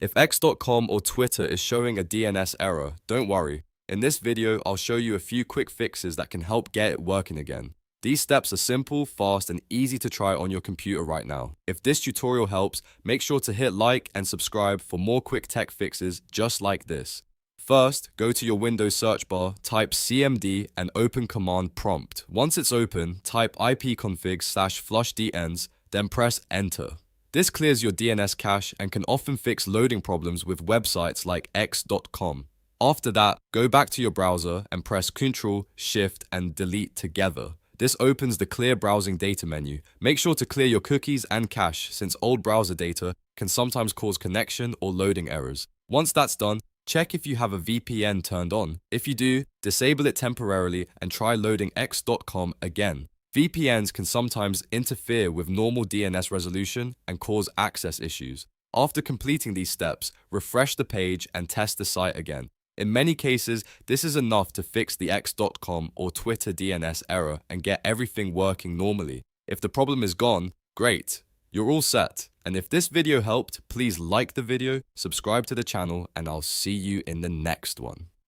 If x.com or Twitter is showing a DNS error, don't worry. In this video, I'll show you a few quick fixes that can help get it working again. These steps are simple, fast, and easy to try on your computer right now. If this tutorial helps, make sure to hit like and subscribe for more quick tech fixes just like this. First, go to your Windows search bar, type cmd and open command prompt. Once it's open, type ipconfig/flushdns, then press enter. This clears your DNS cache and can often fix loading problems with websites like x.com. After that, go back to your browser and press Ctrl, Shift, and Delete together. This opens the Clear Browsing Data menu. Make sure to clear your cookies and cache, since old browser data can sometimes cause connection or loading errors. Once that's done, check if you have a VPN turned on. If you do, disable it temporarily and try loading x.com again. VPNs can sometimes interfere with normal DNS resolution and cause access issues. After completing these steps, refresh the page and test the site again. In many cases, this is enough to fix the x.com or Twitter DNS error and get everything working normally. If the problem is gone, great, you're all set. And if this video helped, please like the video, subscribe to the channel, and I'll see you in the next one.